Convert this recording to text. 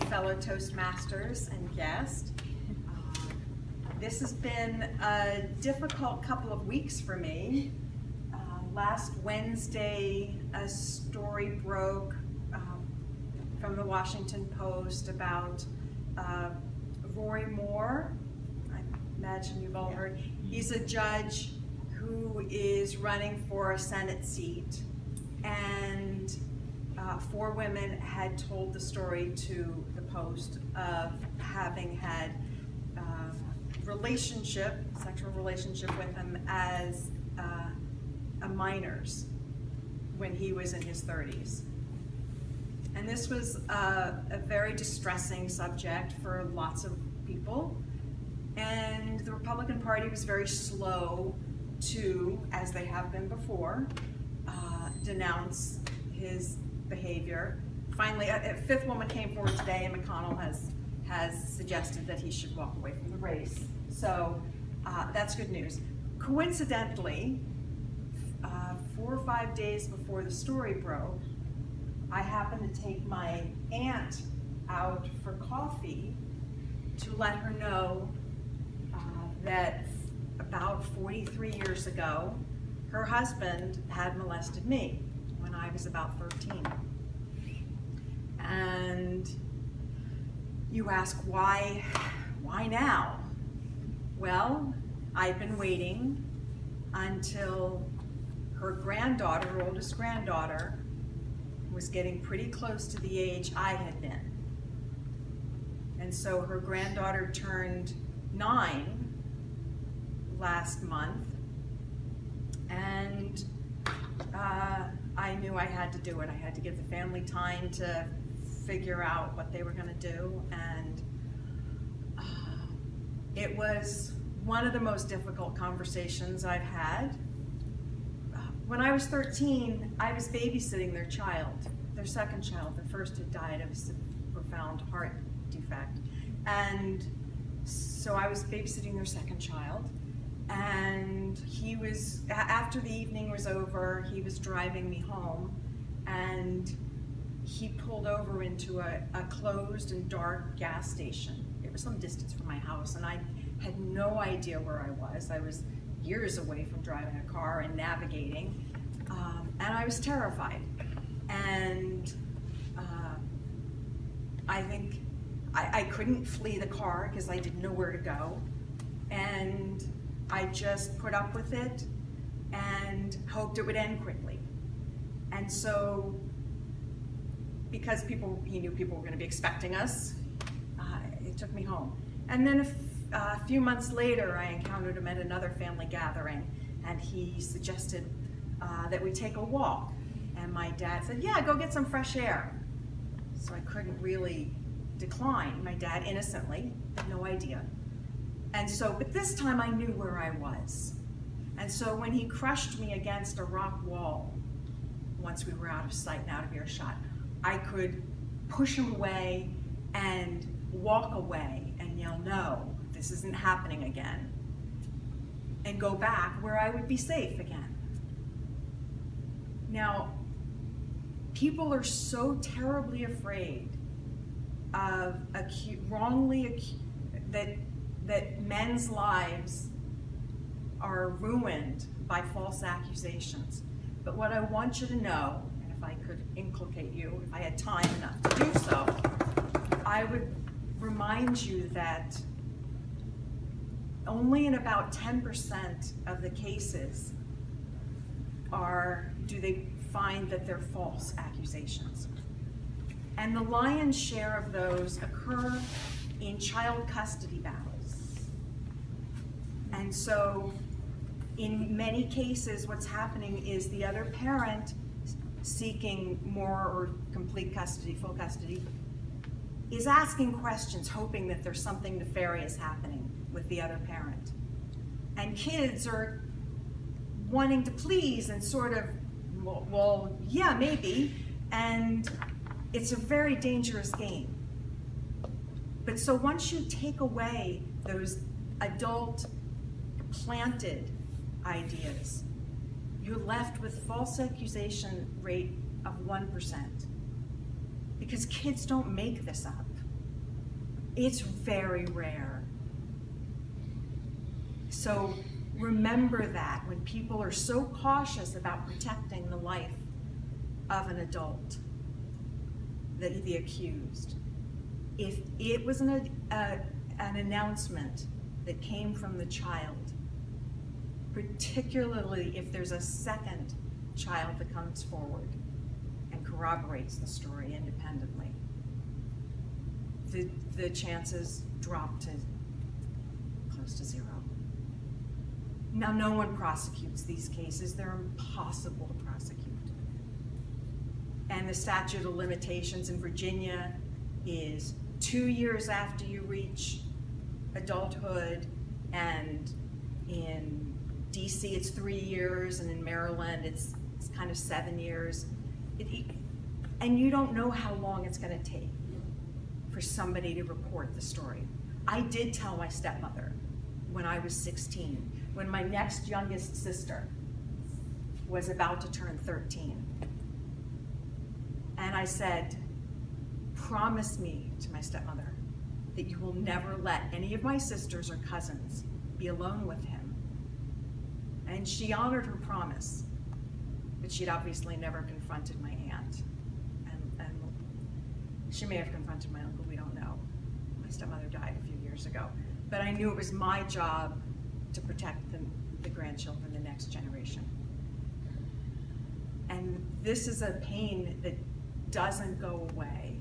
fellow Toastmasters and guest. This has been a difficult couple of weeks for me. Last Wednesday, a story broke from the Washington Post about Roy Moore. I imagine you've all heard. He's a judge who is running for a Senate seat, and 4 women had told the story to the Post of having had sexual relationship with him as a minors when he was in his 30s. And this was a very distressing subject for lots of people. And the Republican Party was very slow to, as they have been before, denounce his behavior. Finally, a 5th woman came forward today, and McConnell has suggested that he should walk away from the race. So that's good news. Coincidentally, 4 or 5 days before the story broke, I happened to take my aunt out for coffee to let her know that about 43 years ago, her husband had molested me when I was about 13. And you ask, why now? Well, I've been waiting until her granddaughter, her oldest granddaughter, was getting pretty close to the age I had been. And so her granddaughter turned 9 last month, and I knew I had to do it. I had to give the family time to figure out what they were going to do, and it was one of the most difficult conversations I've had. When I was 13, I was babysitting their child, their second child. Their first had died of a profound heart defect. And so I was babysitting their second child. And he was, after the evening was over, he was driving me home, and he pulled over into a closed and dark gas station. It was some distance from my house, and I had no idea where I was. I was years away from driving a car and navigating, and I was terrified. And I think I couldn't flee the car because I didn't know where to go, and I just put up with it and hoped it would end quickly. And so, because he knew people were going to be expecting us, it took me home. And then a few months later, I encountered him at another family gathering, and he suggested that we take a walk. And my dad said, yeah, go get some fresh air. So I couldn't really decline. My dad innocently, had no idea. And so, but this time I knew where I was. And so when he crushed me against a rock wall, once we were out of sight and out of earshot, I could push him away and walk away and yell, no, this isn't happening again, and go back where I would be safe again. Now, people are so terribly afraid of that men's lives are ruined by false accusations. But what I want you to know, and if I could inculcate you, if I had time enough to do so, I would remind you that only in about 10% of the cases do they find that they're false accusations. And the lion's share of those occur in child custody battles. And so in many cases, what's happening is the other parent seeking more or complete custody, full custody, is asking questions, hoping that there's something nefarious happening with the other parent. And kids are wanting to please and sort of, well, yeah, maybe, and it's a very dangerous game. But so once you take away those adult planted ideas, you're left with false accusation rate of 1%. Because kids don't make this up. It's very rare. So remember that when people are so cautious about protecting the life of an adult, that the accused, if it was an announcement that came from the child, particularly if there's a second child that comes forward and corroborates the story independently, the chances drop to close to zero. Now, no one prosecutes these cases. They're impossible to prosecute. And the statute of limitations in Virginia is 2 years after you reach adulthood, and in DC it's 3 years, and in Maryland it's kind of 7 years. And you don't know how long it's going to take for somebody to report the story. I did tell my stepmother when I was 16, when my next youngest sister was about to turn 13. And I said, promise me, to my stepmother, that you will never let any of my sisters or cousins be alone with him. And she honored her promise, but she'd obviously never confronted my aunt. And she may have confronted my uncle, we don't know. My stepmother died a few years ago. But I knew it was my job to protect the grandchildren, the next generation. And this is a pain that doesn't go away.